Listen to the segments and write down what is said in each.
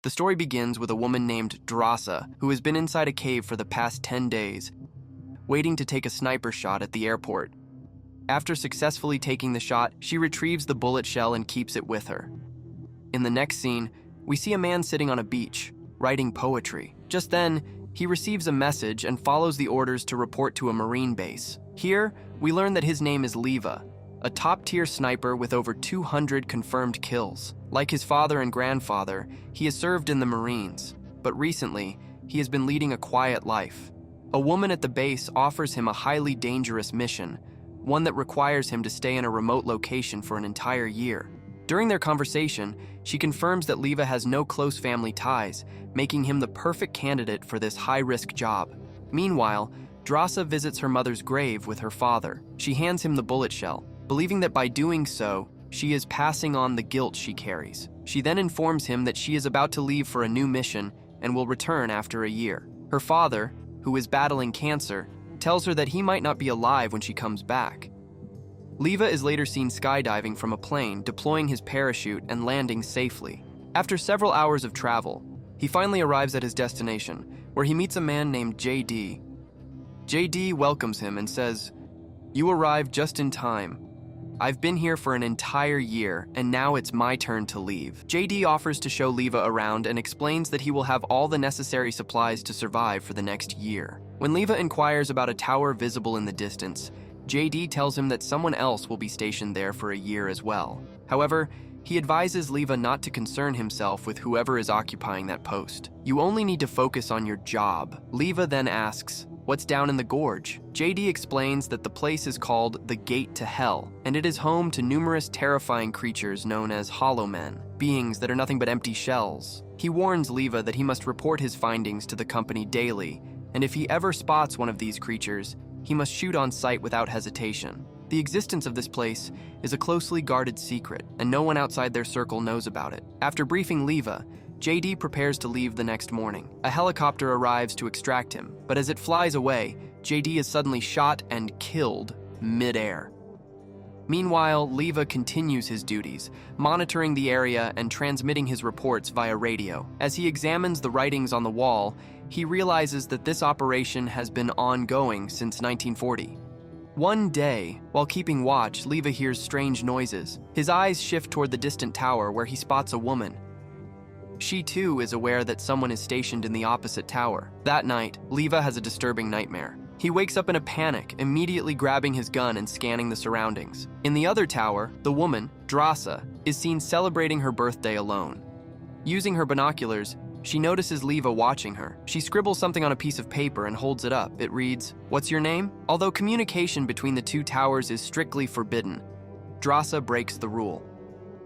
The story begins with a woman named Drasa, who has been inside a cave for the past 10 days, waiting to take a sniper shot at the airport. After successfully taking the shot, she retrieves the bullet shell and keeps it with her. In the next scene, we see a man sitting on a beach, writing poetry. Just then, he receives a message and follows the orders to report to a Marine base. Here, we learn that his name is Leva, a top-tier sniper with over 200 confirmed kills. Like his father and grandfather, he has served in the Marines, but recently, he has been leading a quiet life. A woman at the base offers him a highly dangerous mission, one that requires him to stay in a remote location for an entire year. During their conversation, she confirms that Leva has no close family ties, making him the perfect candidate for this high-risk job. Meanwhile, Drasa visits her mother's grave with her father. She hands him the bullet shell, believing that by doing so, she is passing on the guilt she carries. She then informs him that she is about to leave for a new mission and will return after a year. Her father, who is battling cancer, tells her that he might not be alive when she comes back. Leva is later seen skydiving from a plane, deploying his parachute and landing safely. After several hours of travel, he finally arrives at his destination, where he meets a man named JD. JD welcomes him and says, "You arrived just in time. I've been here for an entire year, and now it's my turn to leave." JD offers to show Leva around and explains that he will have all the necessary supplies to survive for the next year. When Leva inquires about a tower visible in the distance, JD tells him that someone else will be stationed there for a year as well. However, he advises Leva not to concern himself with whoever is occupying that post. "You only need to focus on your job." Leva then asks, "What's down in the Gorge?" JD explains that the place is called the Gate to Hell, and it is home to numerous terrifying creatures known as Hollow Men, beings that are nothing but empty shells. He warns Leva that he must report his findings to the company daily, and if he ever spots one of these creatures, he must shoot on sight without hesitation. The existence of this place is a closely guarded secret, and no one outside their circle knows about it. After briefing Leva, JD prepares to leave the next morning. A helicopter arrives to extract him, but as it flies away, JD is suddenly shot and killed mid-air. Meanwhile, Leva continues his duties, monitoring the area and transmitting his reports via radio. As he examines the writings on the wall, he realizes that this operation has been ongoing since 1940. One day, while keeping watch, Leva hears strange noises. His eyes shift toward the distant tower where he spots a woman. She too is aware that someone is stationed in the opposite tower. That night, Leva has a disturbing nightmare. He wakes up in a panic, immediately grabbing his gun and scanning the surroundings. In the other tower, the woman, Drasa, is seen celebrating her birthday alone. Using her binoculars, she notices Leva watching her. She scribbles something on a piece of paper and holds it up. It reads, "What's your name?" Although communication between the two towers is strictly forbidden, Drasa breaks the rule.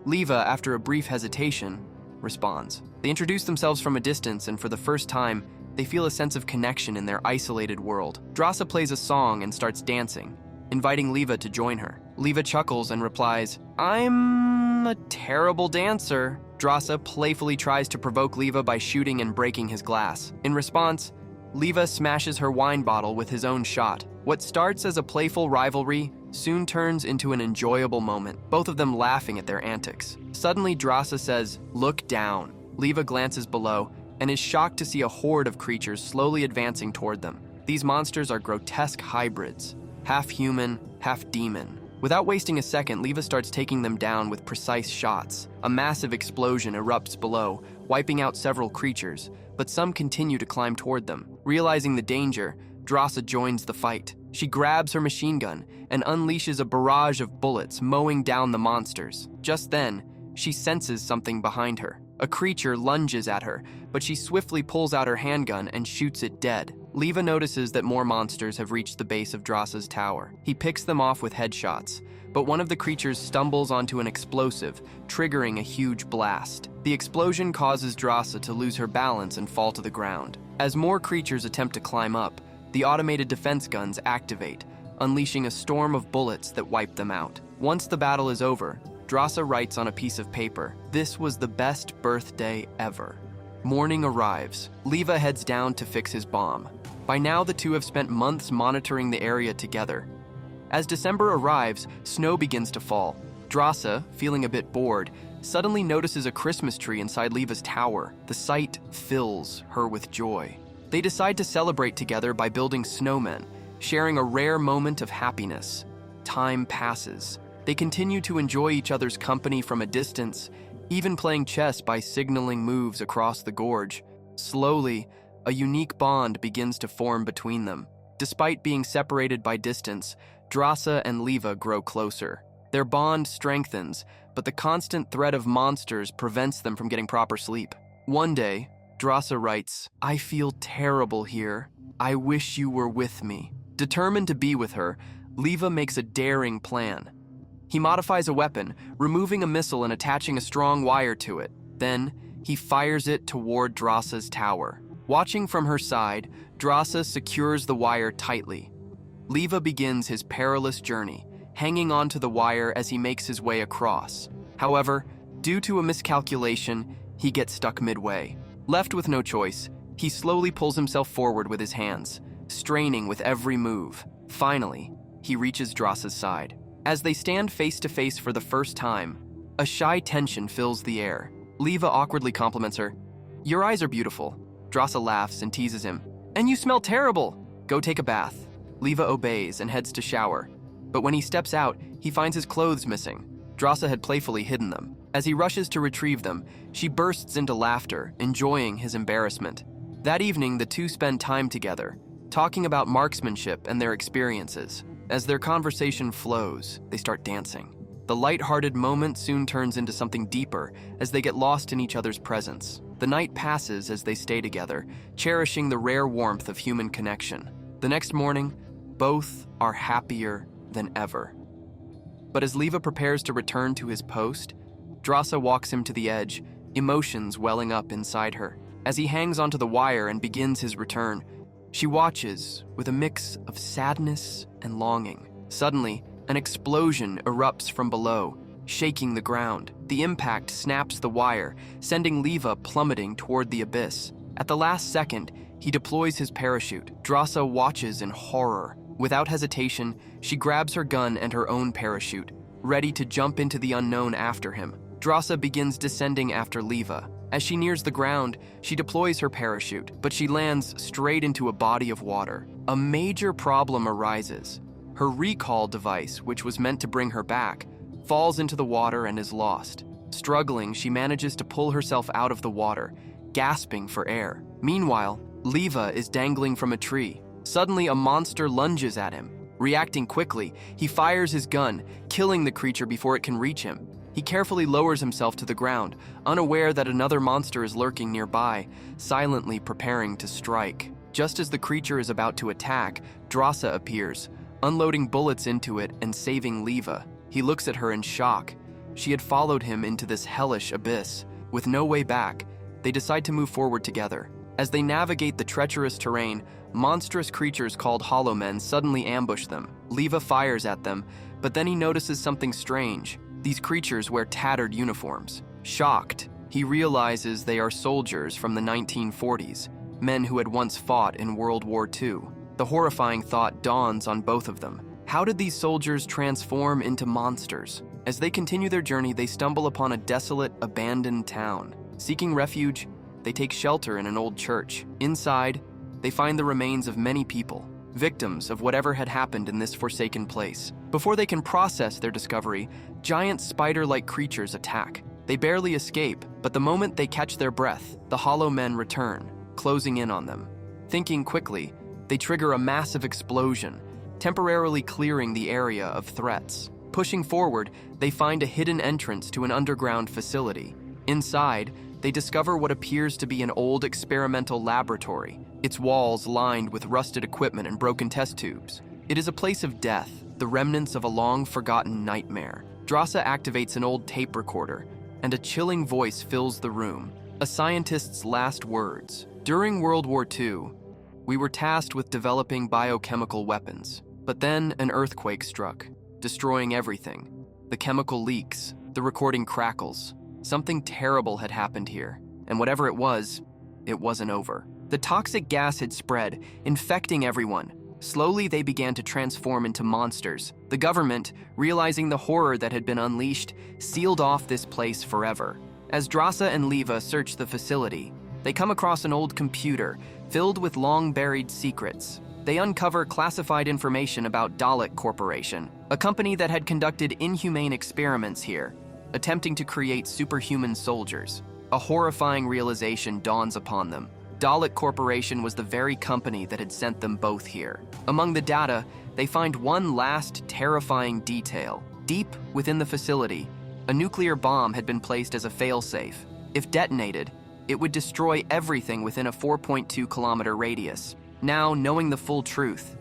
Leva, after a brief hesitation, responds. They introduce themselves from a distance, and for the first time, they feel a sense of connection in their isolated world. Drasa plays a song and starts dancing, inviting Leva to join her. Leva chuckles and replies, "I'm a terrible dancer." Drasa playfully tries to provoke Leva by shooting and breaking his glass. In response, Leva smashes her wine bottle with his own shot. What starts as a playful rivalry soon turns into an enjoyable moment, both of them laughing at their antics. Suddenly, Drasa says, "Look down." Leva glances below and is shocked to see a horde of creatures slowly advancing toward them. These monsters are grotesque hybrids, half human, half demon. Without wasting a second, Leva starts taking them down with precise shots. A massive explosion erupts below, wiping out several creatures, but some continue to climb toward them. Realizing the danger, Drasa joins the fight. She grabs her machine gun and unleashes a barrage of bullets, mowing down the monsters. Just then, she senses something behind her. A creature lunges at her, but she swiftly pulls out her handgun and shoots it dead. Leva notices that more monsters have reached the base of Drasa's tower. He picks them off with headshots, but one of the creatures stumbles onto an explosive, triggering a huge blast. The explosion causes Drasa to lose her balance and fall to the ground. As more creatures attempt to climb up, the automated defense guns activate, unleashing a storm of bullets that wipe them out. Once the battle is over, Drasa writes on a piece of paper, "This was the best birthday ever." Morning arrives. Leva heads down to fix his bomb. By now, the two have spent months monitoring the area together. As December arrives, snow begins to fall. Drasa, feeling a bit bored, suddenly notices a Christmas tree inside Leva's tower. The sight fills her with joy. They decide to celebrate together by building snowmen, sharing a rare moment of happiness. Time passes. They continue to enjoy each other's company from a distance, even playing chess by signaling moves across the gorge. Slowly, a unique bond begins to form between them. Despite being separated by distance, Drasa and Leva grow closer. Their bond strengthens, but the constant threat of monsters prevents them from getting proper sleep. One day, Drasa writes, "I feel terrible here. I wish you were with me." Determined to be with her, Leva makes a daring plan. He modifies a weapon, removing a missile and attaching a strong wire to it. Then, he fires it toward Drasa's tower. Watching from her side, Drasa secures the wire tightly. Leva begins his perilous journey, hanging onto the wire as he makes his way across. However, due to a miscalculation, he gets stuck midway. Left with no choice, he slowly pulls himself forward with his hands, straining with every move. Finally, he reaches Drasa's side. As they stand face to face for the first time, a shy tension fills the air. Leva awkwardly compliments her. "Your eyes are beautiful." Drasa laughs and teases him. "And you smell terrible. Go take a bath." Leva obeys and heads to shower. But when he steps out, he finds his clothes missing. Drasa had playfully hidden them. As he rushes to retrieve them, she bursts into laughter, enjoying his embarrassment. That evening, the two spend time together, talking about marksmanship and their experiences. As their conversation flows, they start dancing. The light-hearted moment soon turns into something deeper as they get lost in each other's presence. The night passes as they stay together, cherishing the rare warmth of human connection. The next morning, both are happier than ever. But as Leva prepares to return to his post, Drasa walks him to the edge, emotions welling up inside her. As he hangs onto the wire and begins his return, she watches with a mix of sadness and longing. Suddenly, an explosion erupts from below, shaking the ground. The impact snaps the wire, sending Leva plummeting toward the abyss. At the last second, he deploys his parachute. Drasa watches in horror. Without hesitation, she grabs her gun and her own parachute, ready to jump into the unknown after him. Drasa begins descending after Leva. As she nears the ground, she deploys her parachute, but she lands straight into a body of water. A major problem arises. Her recall device, which was meant to bring her back, falls into the water and is lost. Struggling, she manages to pull herself out of the water, gasping for air. Meanwhile, Leva is dangling from a tree. Suddenly, a monster lunges at him. Reacting quickly, he fires his gun, killing the creature before it can reach him. He carefully lowers himself to the ground, unaware that another monster is lurking nearby, silently preparing to strike. Just as the creature is about to attack, Drasa appears, unloading bullets into it and saving Leva. He looks at her in shock. She had followed him into this hellish abyss. With no way back, they decide to move forward together. As they navigate the treacherous terrain, monstrous creatures called Hollow Men suddenly ambush them. Leva fires at them, but then he notices something strange. These creatures wear tattered uniforms. Shocked, he realizes they are soldiers from the 1940s, men who had once fought in World War II. The horrifying thought dawns on both of them. How did these soldiers transform into monsters? As they continue their journey, they stumble upon a desolate, abandoned town. Seeking refuge, they take shelter in an old church. Inside, they find the remains of many people, victims of whatever had happened in this forsaken place. Before they can process their discovery, giant spider-like creatures attack. They barely escape, but the moment they catch their breath, the Hollow Men return, closing in on them. Thinking quickly, they trigger a massive explosion, temporarily clearing the area of threats. Pushing forward, they find a hidden entrance to an underground facility. Inside, they discover what appears to be an old experimental laboratory, its walls lined with rusted equipment and broken test tubes. It is a place of death, the remnants of a long-forgotten nightmare. Drasa activates an old tape recorder, and a chilling voice fills the room. A scientist's last words. During World War II, we were tasked with developing biochemical weapons. But then an earthquake struck, destroying everything. The chemical leaks, the recording crackles. Something terrible had happened here, and whatever it wasn't over. The toxic gas had spread, infecting everyone. Slowly, they began to transform into monsters. The government, realizing the horror that had been unleashed, sealed off this place forever. As Drasa and Leva search the facility, they come across an old computer filled with long-buried secrets. They uncover classified information about Dalek Corporation, a company that had conducted inhumane experiments here, attempting to create superhuman soldiers. A horrifying realization dawns upon them. Dalek Corporation was the very company that had sent them both here. Among the data, they find one last terrifying detail. Deep within the facility, a nuclear bomb had been placed as a failsafe. If detonated, it would destroy everything within a 4.2-kilometer radius. Now, knowing the full truth,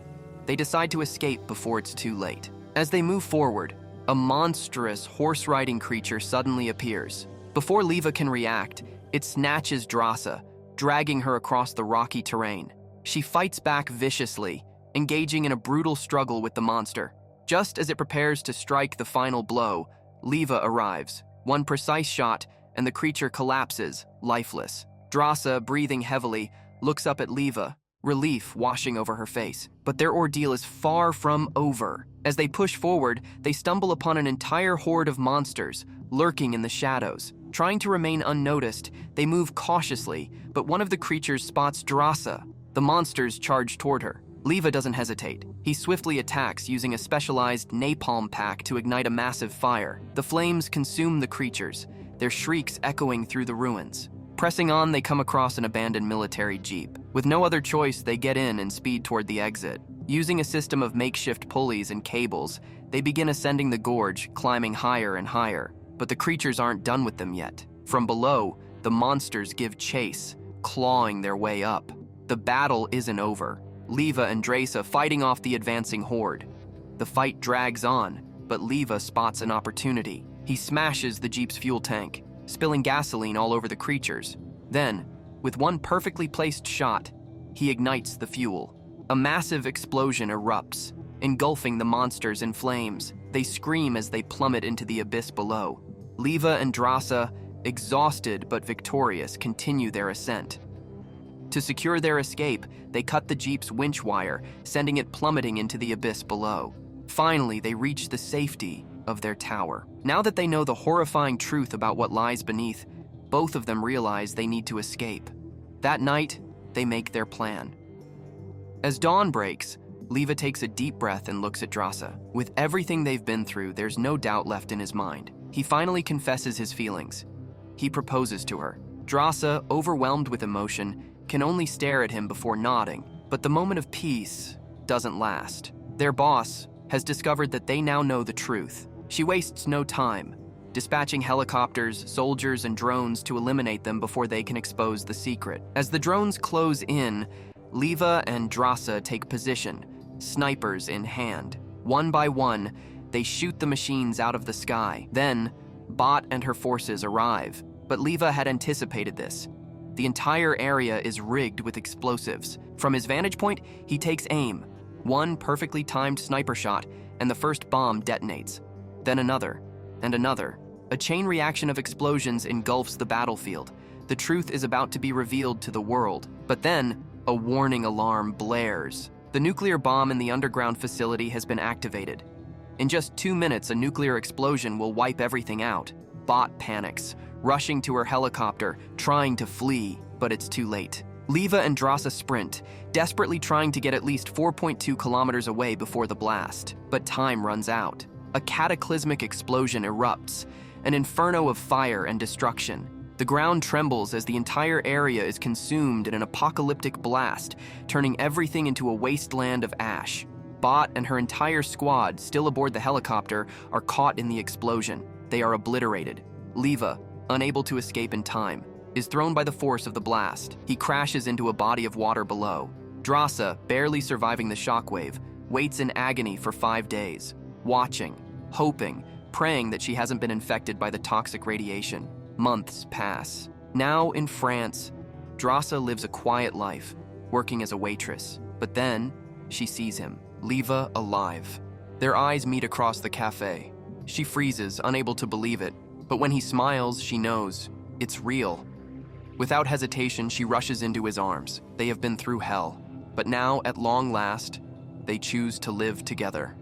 they decide to escape before it's too late. As they move forward, a monstrous horse-riding creature suddenly appears. Before Leva can react, it snatches Drasa, dragging her across the rocky terrain. She fights back viciously, engaging in a brutal struggle with the monster. Just as it prepares to strike the final blow, Leva arrives. One precise shot, and the creature collapses, lifeless. Drasa, breathing heavily, looks up at Leva, relief washing over her face. But their ordeal is far from over. As they push forward, they stumble upon an entire horde of monsters, lurking in the shadows. Trying to remain unnoticed, they move cautiously, but one of the creatures spots Drasa. The monsters charge toward her. Leva doesn't hesitate. He swiftly attacks using a specialized napalm pack to ignite a massive fire. The flames consume the creatures, their shrieks echoing through the ruins. Pressing on, they come across an abandoned military jeep. With no other choice, they get in and speed toward the exit. Using a system of makeshift pulleys and cables, they begin ascending the gorge, climbing higher and higher. But the creatures aren't done with them yet. From below, the monsters give chase, clawing their way up. The battle isn't over. Leva and Drasa fighting off the advancing horde. The fight drags on, but Leva spots an opportunity. He smashes the jeep's fuel tank, spilling gasoline all over the creatures. Then, with one perfectly placed shot, he ignites the fuel. A massive explosion erupts, engulfing the monsters in flames. They scream as they plummet into the abyss below. Leva and Drasa, exhausted but victorious, continue their ascent. To secure their escape, they cut the jeep's winch wire, sending it plummeting into the abyss below. Finally, they reach the safety of their tower. Now that they know the horrifying truth about what lies beneath, both of them realize they need to escape. That night, they make their plan. As dawn breaks, Leva takes a deep breath and looks at Drasa. With everything they've been through, there's no doubt left in his mind. He finally confesses his feelings. He proposes to her. Drasa, overwhelmed with emotion, can only stare at him before nodding. But the moment of peace doesn't last. Their boss has discovered that they now know the truth. She wastes no time, dispatching helicopters, soldiers, and drones to eliminate them before they can expose the secret. As the drones close in, Leva and Drasa take position, snipers in hand. One by one, they shoot the machines out of the sky. Then, Bot and her forces arrive. But Leva had anticipated this. The entire area is rigged with explosives. From his vantage point, he takes aim. One perfectly timed sniper shot, and the first bomb detonates. Then another, and another. A chain reaction of explosions engulfs the battlefield. The truth is about to be revealed to the world. But then, a warning alarm blares. The nuclear bomb in the underground facility has been activated. In just 2 minutes, a nuclear explosion will wipe everything out. Bot panics, rushing to her helicopter, trying to flee, but it's too late. Leva and Drasa sprint, desperately trying to get at least 4.2 kilometers away before the blast. But time runs out. A cataclysmic explosion erupts, an inferno of fire and destruction. The ground trembles as the entire area is consumed in an apocalyptic blast, turning everything into a wasteland of ash. Bot and her entire squad, still aboard the helicopter, are caught in the explosion. They are obliterated. Leva, unable to escape in time, is thrown by the force of the blast. He crashes into a body of water below. Drasa, barely surviving the shockwave, waits in agony for 5 days, watching, hoping, praying that she hasn't been infected by the toxic radiation. Months pass. Now in France, Drasa lives a quiet life, working as a waitress. But then, she sees him, Leva alive. Their eyes meet across the cafe. She freezes, unable to believe it. But when he smiles, she knows it's real. Without hesitation, she rushes into his arms. They have been through hell. But now, at long last, they choose to live together.